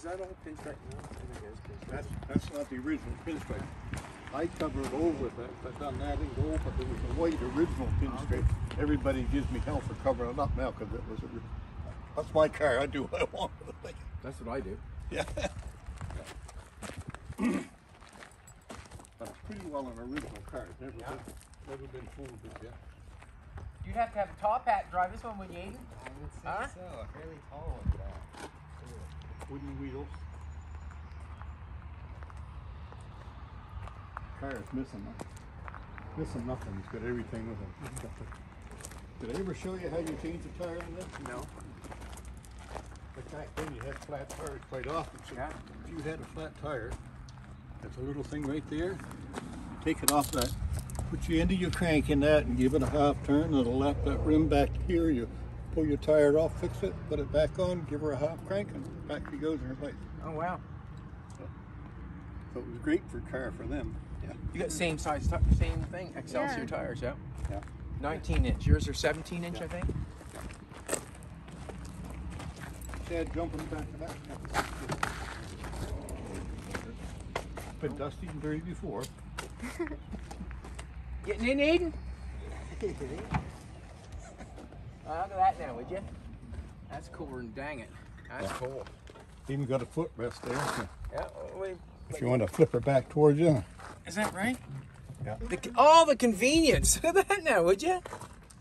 Is that all pinstripe? No, I think it is pinstripe. That's not the original pinstripe. I covered it over with that. I've done that in gold, but there was a white original pinstripe. Everybody gives me hell for covering it up now because it was that's my car. I do what I want with it. That's what I do. Yeah. That's pretty well an original car. It's never been fooled with yet. You'd have to have a top hat and drive this one, wouldn't you, Aiden? I would say Huh? so. A fairly tall one for that. Wooden wheels. Car is missing nothing. It's got everything with it. Did I ever show you how you change the tire in this? No. Like back then you had flat tires quite often. So Yeah. if you had a flat tire, there's a little thing right there. Take it off that. Put your end of your crank in that and give it a half turn. It'll lap that rim back here. You pull your tire off, fix it, put it back on, give her a half crank, and back she goes in her place. Oh, wow. So it was great for car for them. Yeah. You got same size, same thing, Excelsior tires, yeah? Yeah. 19 inch. Yours are 17 inch, I think? Dad jumping back to back. It's been dusty and dirty before. Getting in, Aiden? Look at that now, would you? That's cooler than dang it. That's cool. Even got a footrest there. So Yeah, wait. if you want to flip her back towards you. Is that right? Yeah. The convenience. Look at that now, would you?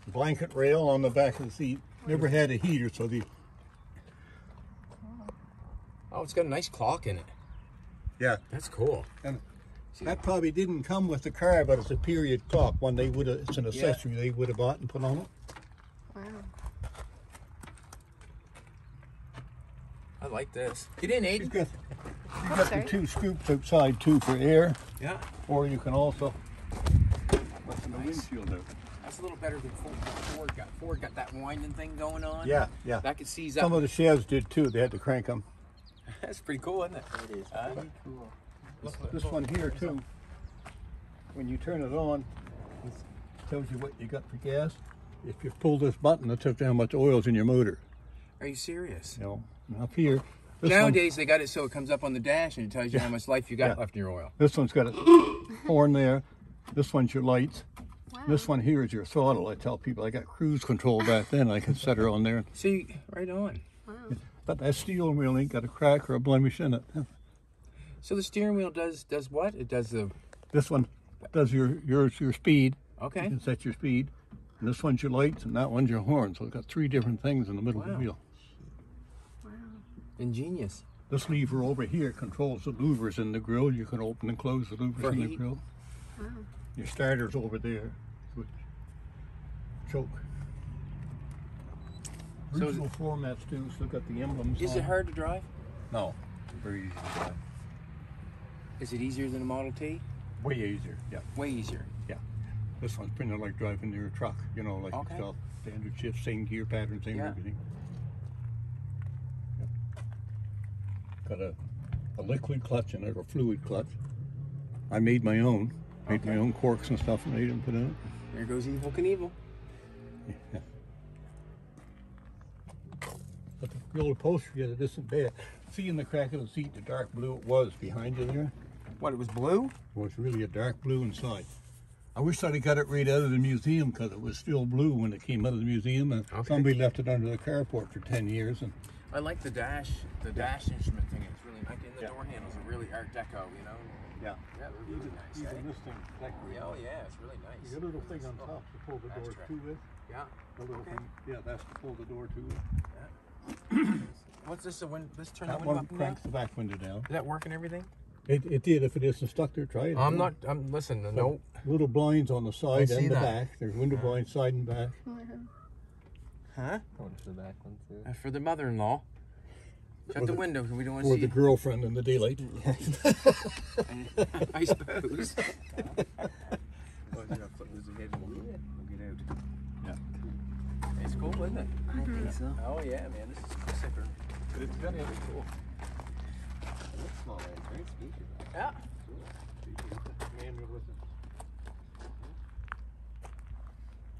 Blanket rail on the back of the seat. Never had a heater, so the Oh, it's got a nice clock in it. yeah. That's cool. And that probably didn't come with the car, but it's a period clock. One they would have. It's an accessory they would have bought and put on it. Wow. I like this. Get in, Aiden. You got the two scoops outside too for air, Yeah. or you can also listen the windshield out. That's a little better than Ford got. Ford got that winding thing going on. Yeah, yeah. That could seize up. Some of the Chevs did too. They had to crank them. That's pretty cool, isn't it? It is pretty cool. This one here too. When you turn it on, it tells you what you got for gas. If you pull this button, it tells you how much oil's in your motor. Are you serious? You know, and up here. This Nowadays, they got it so it comes up on the dash and it tells you how much life you got left in your oil. This one's got a horn there. This one's your lights. Wow. This one here is your throttle. I tell people I got cruise control back then. I can set her on there. See, right on. Wow. But that steering wheel ain't got a crack or a blemish in it. So the steering wheel does what? It does the... This one does your speed. Okay. You can set your speed. And this one's your lights, and that one's your horn. So it's got three different things in the middle of the wheel. Wow. Ingenious. This lever over here controls the louvers in the grill. You can open and close the louvers in the grill. Wow. Your starter's over there. Which choke. So Original floor mats too, still got the emblems Is on. it hard to drive? No. Very easy to drive. Is it easier than a Model T? Way easier, yeah. Way easier. Yeah. This one's pretty much like driving your truck, you know, like Okay. yourself. Standard shift, same gear pattern, same Yeah. everything. Yep. Got a liquid clutch and a fluid clutch. I made my own. Made my own corks and stuff and made them put in it. There goes Evil Knievel. Yeah. But the old upholstery it isn't bad. See in the crack of the seat the dark blue it was behind you there? What, it was blue? Well, it's really a dark blue inside. I wish I'd have got it right out of the museum because it was still blue when it came out of the museum, and somebody left it under the carport for 10 years. And I like the dash instrument thing. It's really nice. And the door handles are really Art Deco, you know? yeah, Yeah, they're really nice. even this thing, Oh, yeah, it's really nice. there's a little thing on top to pull the That's door right. to with. Yeah. A little thing, yeah, that's to pull the door to with. What's this? Let's turn That that window one up and down. cranks the back window down. Does that work and everything? It did. If it isn't stuck there, try it. Listen, no. Little blinds on the side see and the that. back. There's window blinds side and back. Huh? Going to the back one too. For the mother-in-law. Shut the window, we don't want to Or see the it. girlfriend in the daylight. I suppose. Yeah. It's cool, isn't it? I think so. Oh yeah, man, this is sicker. It's very cool. It looks small, right? Great speakers. Yeah. Manual with it.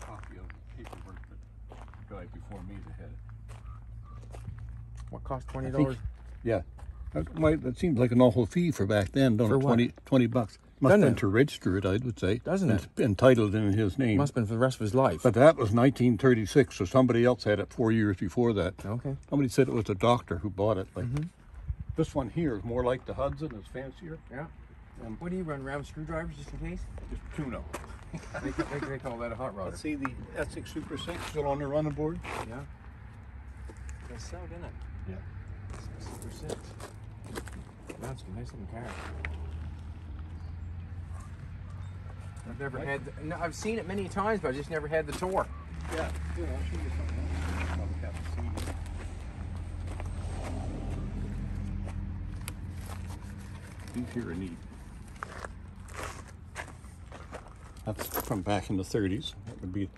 Copy of the paperwork that the guy before me had. What cost $20? Yeah. That seems like an awful fee for back then, don't For it? what? 20 bucks. Must Doesn't have been it? to register it, I would say. Doesn't it? Entitled in his name. Must have been for the rest of his life. But that was 1936, so somebody else had it 4 years before that. Okay. Somebody said it was a doctor who bought it. Like this one here is more like the Hudson. It's fancier. Yeah. What do you run around with screwdrivers just in case? Just tune-up. They call that a hot rodder. Let's see the Essex Super Six still on the running board. Yeah. That's so, didn't it? Yeah. Super Six. That's a nice looking car. I've never had. No, I've seen it many times, but I just never had the tour. Yeah. Here, I'll show you something else. You probably haven't seen it. These here are neat. That's from back in the 30s. That would be.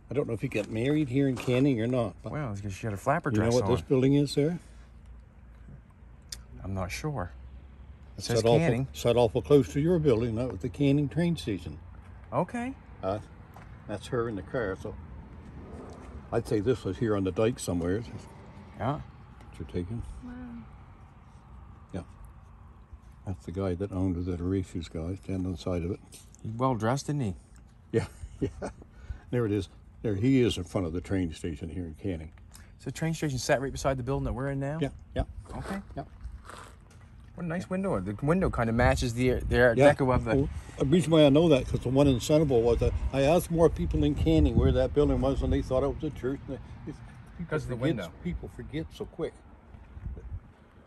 I don't know if you get married here in Canning or not. But Wow, it's because she had a flapper you dress know what on. this building is there? I'm not sure. It It's says set Canning. Set awful close to your building. That was the Canning train station. Okay. That's her in the car. So I'd say this was here on the dike somewhere. Yeah. Picture taken. Wow. Yeah. That's the guy that owned it, the refuse guy, standing on the side of it. He's well dressed, isn't he? Yeah, yeah. There it is. There he is in front of the train station here in Canning. So the train station sat right beside the building that we're in now? Yeah, yeah. Okay. Yeah. What a nice window. The window kind of matches the Art Deco of the... Well, the reason why I know that, because the one in Centerville was that I asked more people in Canning where that building was, and they thought it was a church. Because of the window. People forget so quick.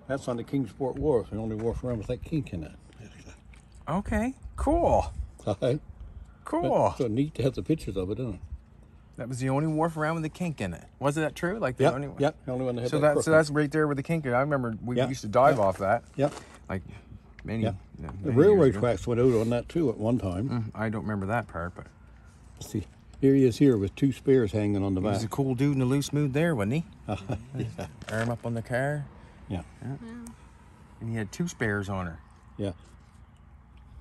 That's on the Kingsport Wharf. The only wharf around with that kink in it. Okay. Cool. Cool. So neat to have the pictures of it, isn't it? That was the only wharf around with a kink in it. Was that true? Like the only one? Yeah, the only one that had So that so that's right there with the kink. I remember we Yeah. used to dive off that. Yep. Like many. Yeah. many The years railroad ago. tracks went out on that too at one time. I don't remember that part, but See, here he is here with two spares hanging on the he back. was a cool dude in a loose mood there, wasn't he? Yeah. Arm up on the car, Yeah. and he had two spares on her. Yeah.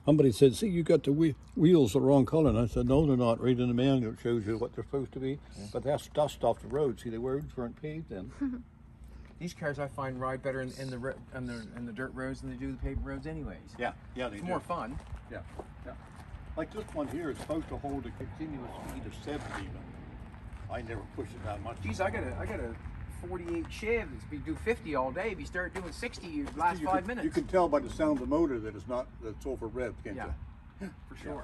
Somebody said, see, you got the wheels the wrong color. And I said, no, they're not. Right in the manual, it shows you what they're supposed to be. Yeah. But that's dust off the road. See, the roads weren't paved then. These cars I find ride better in the dirt roads than they do the paved roads anyways. Yeah, yeah, they It's do. more fun. Yeah, yeah. Like this one here is supposed to hold a continuous speed of 70 even. I never push it that much. Geez, I got a 48 Chev that's do 50 all day. If you start doing 60, you last 5 minutes. You can tell by the sound of the motor that it's over revved, can't Yeah, you? for sure.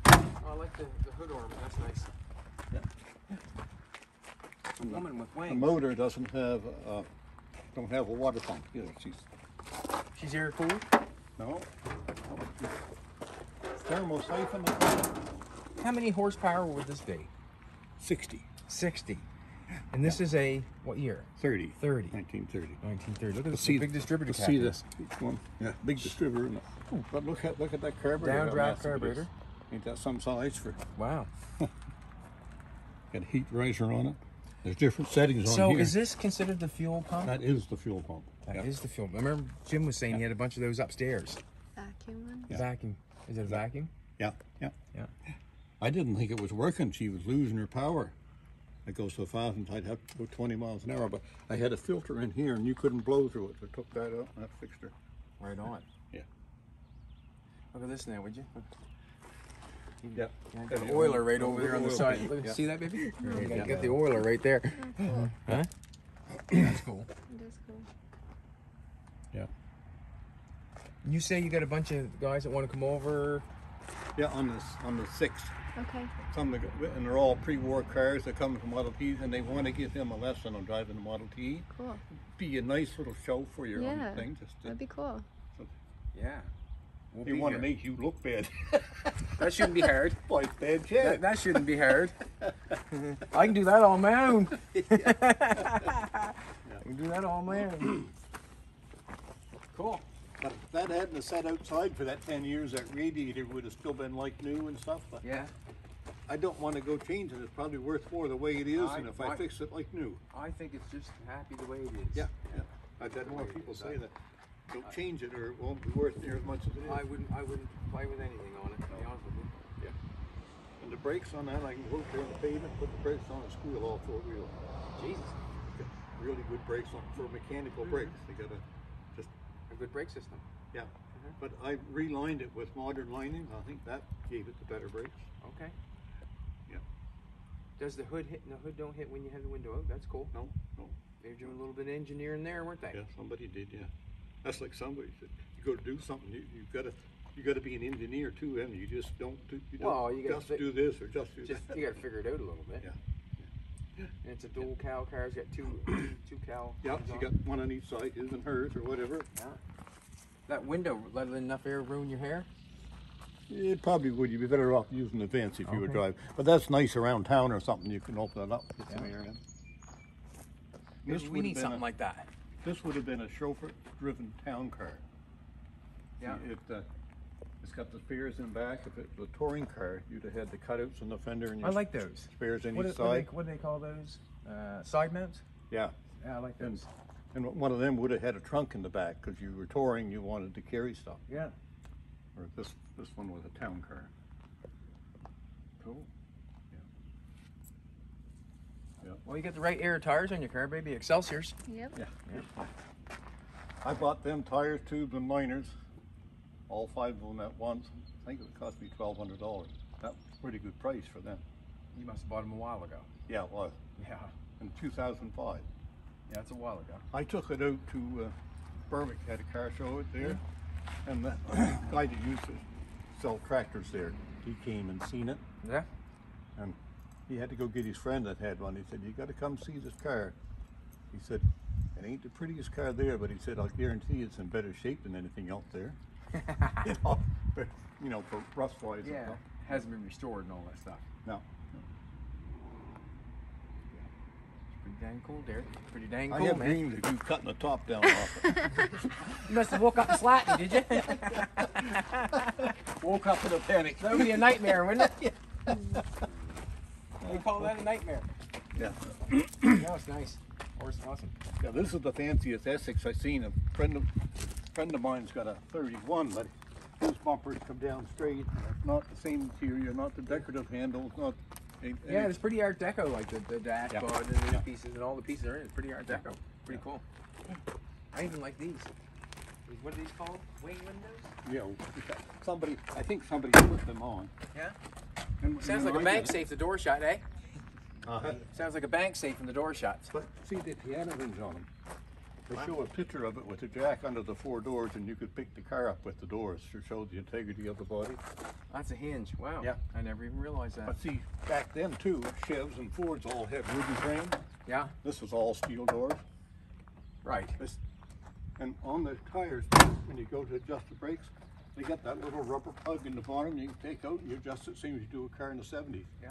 Oh, I like the hood ornament. That's nice. Yeah. A woman with The wings. motor doesn't have don't have a water pump. You know, She's air cooled. no. Thermal siphon. How many horsepower would this be? 60. 60. And this is a what year? 30. 30. 1930. 1930. Look at this See big distributor cap. See this each one. Yeah, big distributor. But look at that carburetor. Downdraft carburetor. Ain't that some size for? Wow. Got a heat riser on it. There's different settings on So here. is this considered the fuel pump? That is the fuel pump. That is the fuel. I remember Jim was saying he had a bunch of those upstairs. Vacuum one? Yeah. Vacuum. Is it a vacuum? Yeah, yeah. Yeah. I didn't think it was working. She was losing her power. It goes so fast, and I'd have to go 20 miles an hour. But I had a filter in here, and you couldn't blow through it. So I took that out, and that fixed her. Right on. Yeah. Look at this now, would you? Yeah. Got the oiler right over there on the Oil side. pan, Look, yeah. See that, baby? Yeah. You got the oiler right there. Cool. Huh? That's cool. It is cool. Yeah. You say you got a bunch of guys that want to come over. Yeah, on the 6th. Okay. And they're all pre-war cars that come from Model Ts, and they want to give him a lesson on driving the Model T. Cool. Be a nice little show for your Yeah. own thing. Just to, That'd be cool. Yeah. We'll they be want to here. make you look bad. That shouldn't be hard. Like bad jet. That shouldn't be hard. I can do that on my own. I can do that on my own. Cool. But if that hadn't sat outside for that 10 years, that radiator would have still been like new and stuff. But Yeah. I don't want to go change it. It's probably worth more the way it is, and if I I- fix it like new. I think it's just happy the way it is. Yeah, yeah. I've had more people say that. Don't change it, or it won't be worth near as much as it is. I wouldn't play with anything on it, to be honest with you. Yeah. And the brakes on that, I can go up there on the pavement, put the brakes on, and squeal all four wheels. Jesus. really good brakes for mechanical brakes. They got A good brake system. yeah. But I relined it with modern lining. I think that gave it the better brakes. Okay. Yeah. Does the hood hit? The hood don't hit when you have the window out. That's cool. No. They're doing a little bit of engineering there, weren't they? Yeah, somebody did. Yeah. That's like somebody said. You go to do something, you got to be an engineer too, and you just don't do. You don't Well, you gotta just do this or just do that. You got to figure it out a little bit. Yeah. And it's a dual cowl car. It's got two cowl. Yeah, ones she on. got one on each side, his and hers or whatever. Yeah. That window let enough air ruin your hair? It probably would. You'd be better off using the vents if you were Okay. driving. But that's nice around town or something. You can open it up, get some Yeah. air in. We would need have something been like that. This would have been a chauffeur-driven town car. Yeah. See, it's got the spares in back. If it was a touring car, you'd have had the cutouts in the fender and I your like those. spares in What each do side. what do they call those? Side mounts? Yeah. Yeah, I like And, those. and one of them would have had a trunk in the back because you were touring, you wanted to carry stuff. Yeah. Or this one was a town car. Cool. Yeah. Well, you get the right air tires on your car, baby. Excelsiors. Yep. Yeah. I bought them tires, tubes, and liners, all 5 of them at once. I think it would cost me $1,200. That's a pretty good price for them. You must have bought them a while ago. Yeah, it was. Yeah. In 2005. Yeah, that's a while ago. I took it out to Berwick, had a car show out there, and the guy that used to sell tractors there, he came and seen it, Yeah. and he had to go get his friend that had one. He said, "You got to come see this car." He said, "It ain't the prettiest car there, but he said, I'll guarantee it's in better shape than anything else there." For rust-wise and Yeah. stuff. Hasn't been restored and all that stuff. No. It's pretty dang cool, Derek. Pretty dang I cool, have man. dreams of you cutting the top down off it. You must have woke up slatting, did you? Woke up in a panic. That would be a nightmare, wouldn't it? We call that a nightmare. Yeah. No, it's nice. Horse awesome. Yeah, this is the fanciest Essex I've seen. A friend of mine's got a 31, but his bumpers come down straight. It's not the same interior, not the decorative handles, not. Yeah, it's pretty Art Deco, like the dashboard and the Yeah. pieces and all the pieces are in it. It's pretty Art Deco. Pretty cool. I even like these. What are these called? Wing windows? You know, I think somebody put them on. Yeah. And Sounds when like a I bank did- safe, the door shut, eh? Uh-huh. Sounds like a bank safe and the door shuts. But see the piano rings on them. They show a picture of it with a jack under the 4 doors, and you could pick the car up with the doors to show the integrity of the body. That's a hinge. Wow. Yeah. I never even realized that. But see, back then too, Chevs and Fords all had wooden frames. Yeah. This was all steel doors. Right. And on the tires, when you go to adjust the brakes, they got that little rubber plug in the bottom you can take out and you adjust it same as you do a car in the 70s. Yeah.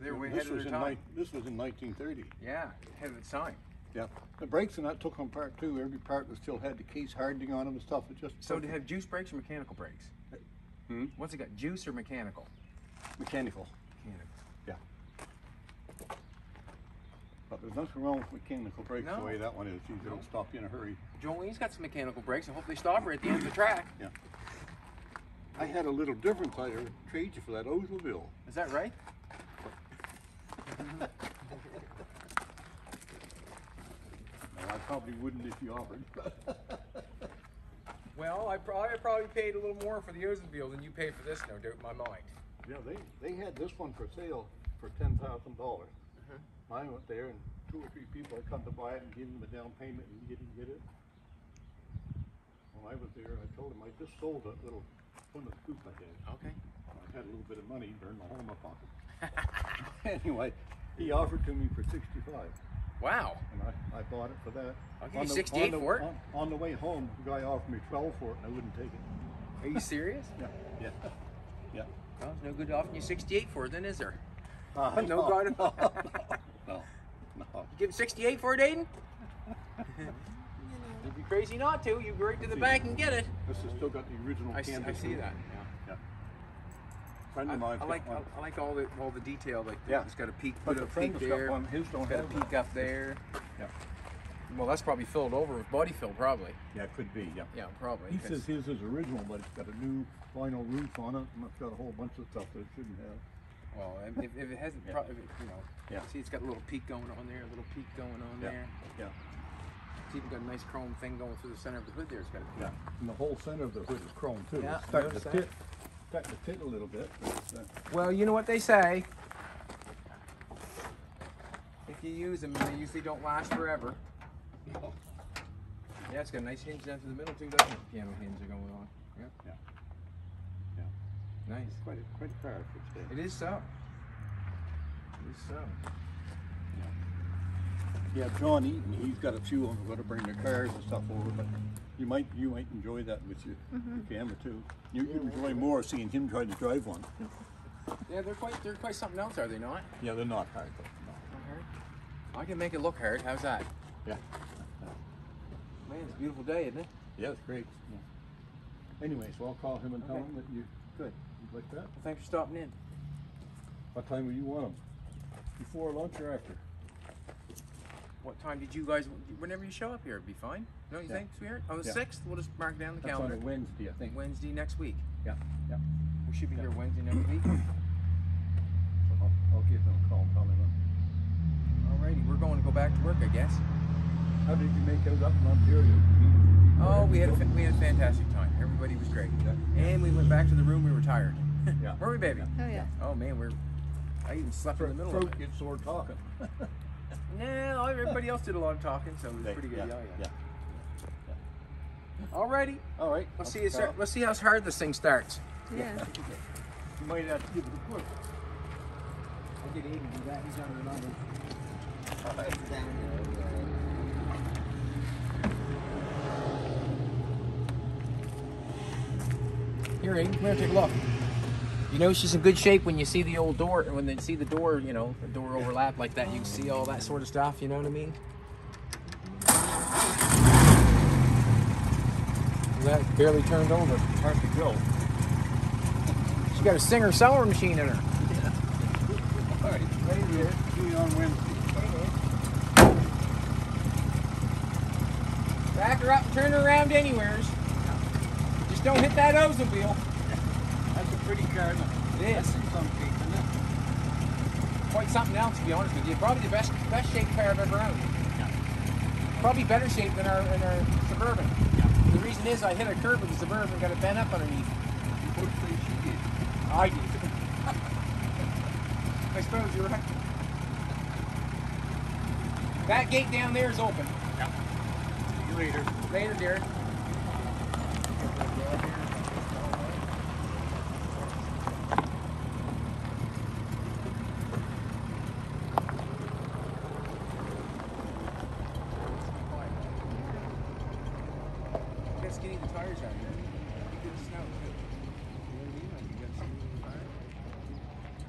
They were way This ahead of was their in time. This was in 1930. Yeah. Ahead of its time. Yeah. The brakes and that took them apart too. Every part was still had the case hardening on them and stuff. It just So to have juice brakes or mechanical brakes? Hmm? What's it got? Juice or mechanical? Mechanical. Mechanical. Yeah. But there's nothing wrong with mechanical brakes No. the way that one is. You don't stop you in a hurry. Jolene's got some mechanical brakes and hopefully stop her at the end of the track. Yeah. I had a little difference. I'd trade you for that Oldsmobile. Is that right? I probably wouldn't if you offered. Well, I probably paid a little more for the Oldsmobile than you paid for this, no doubt in my mind. Yeah, they had this one for sale for $10,000. I went there and 2 or 3 people had come to buy it and give them a down payment and you didn't get it. When I was there, I told him I just sold that little Plymouth coupe I had. Okay. I had a little bit of money, burned a hole in my pocket. Anyway, he offered to me for 65, Wow. and I bought it for that. I'll give you 68 for it. On the way home, the guy offered me 12 for it, and I wouldn't take it. Are you serious? Yeah. Well, there's no good offering you 68 for it then, is there? No, No God. no. You give him 68 for it, Aiden? You'd be crazy not to. You go right to the bank and get it. This has still got the original I canvas. see that. Yeah. Friend of mine's I got one. like all the detail. Like Yeah. it's got a peak, But put a the peak friend's got there. one. His don't Got a have peak up there. Yeah. Well, that's probably filled over with body fill, probably. Yeah, it could be. Yeah. Yeah, probably. He 'cause- says his is original, but it's got a new vinyl roof on it, and it's got a whole bunch of stuff that it shouldn't have. Well, if it hasn't, Yeah. if it, you know, Yeah. see, it's got a little peak going on there, a little peak going on Yeah. there. Yeah. It's even got a nice chrome thing going through the center of the hood there. It's got a Yeah. And the whole center of the hood is chrome too. Yeah, It's starting to noticed pit. Starting to pit a little bit. But, Well, you know what they say. If you use them, they usually don't last forever. Yeah, it's got a nice hinge down through the middle too, doesn't it? Piano hinge are going on. Yeah. Yeah. Yeah. Nice. Quite a car for today. It is so. It is so. yeah, John Eaton, he's got a few of them. We're going to bring the cars and stuff over, but you might enjoy that with your camera too. You enjoy more seeing him try to drive one. Yeah, they're quite something else, are they not? Yeah, they're not hard though. Not hard. I can make it look hard. How's that? Yeah. Man, it's a beautiful day, isn't it? Yeah, it's great. Yeah. Anyway, so I'll call him and tell him that you good. You like that? Well, thanks for stopping in. What time will you want them? Before lunch or after? What time did you guys? Whenever you show up here, it'd be fine. Don't you Yeah. think, sweetheart? On the Yeah. 6th, we'll just mark down the That's calendar. on a Wednesday, I think. Wednesday next week. Yeah, yeah. We should be here Wednesday next week. So I'll give him a call and tell him. Alrighty, we're going to go back to work, I guess. How did you make out up in Ontario? Oh, we had a fantastic time. Everybody was great. Yeah. And we went back to the room. We were tired. Yeah. Weren't we, baby? Oh yeah. Oh man, I even slept in the middle of Throat it. gets sore talking. No, everybody else did a lot of talking, so it was pretty good. Yeah. Alrighty. All right. Let's see how hard this thing starts. Yeah. You might have to give it a push. I did 80 do that. He's under the number. Here, Aiden, come here, take a look. You know she's in good shape when you see the old door, when they see the door, you know, the door overlap like that. You can see all that sort of stuff. You know what I mean? That barely turned over. Hard to go. She got a Singer sewing machine in her. All right. Ready to see you on Wednesday. Back her up and turn her around anywheres. Just don't hit that Ozen wheel. That's a pretty car. It is. That's in some shape, isn't it? Quite something else, to be honest with you. Probably the best shaped car I've ever owned. Probably better shaped than our Suburban. The reason is I hit a curb with the Suburban and got it bent up underneath. Hopefully she did. I did. I suppose you're right. That gate down there is open. See you later. Later, dear. Get skinny the tires out here. You get the snow too. You know what I mean? Like you got skinny the tires.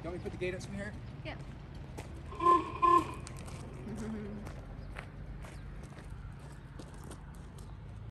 You want me to put the gate up some here? Yeah.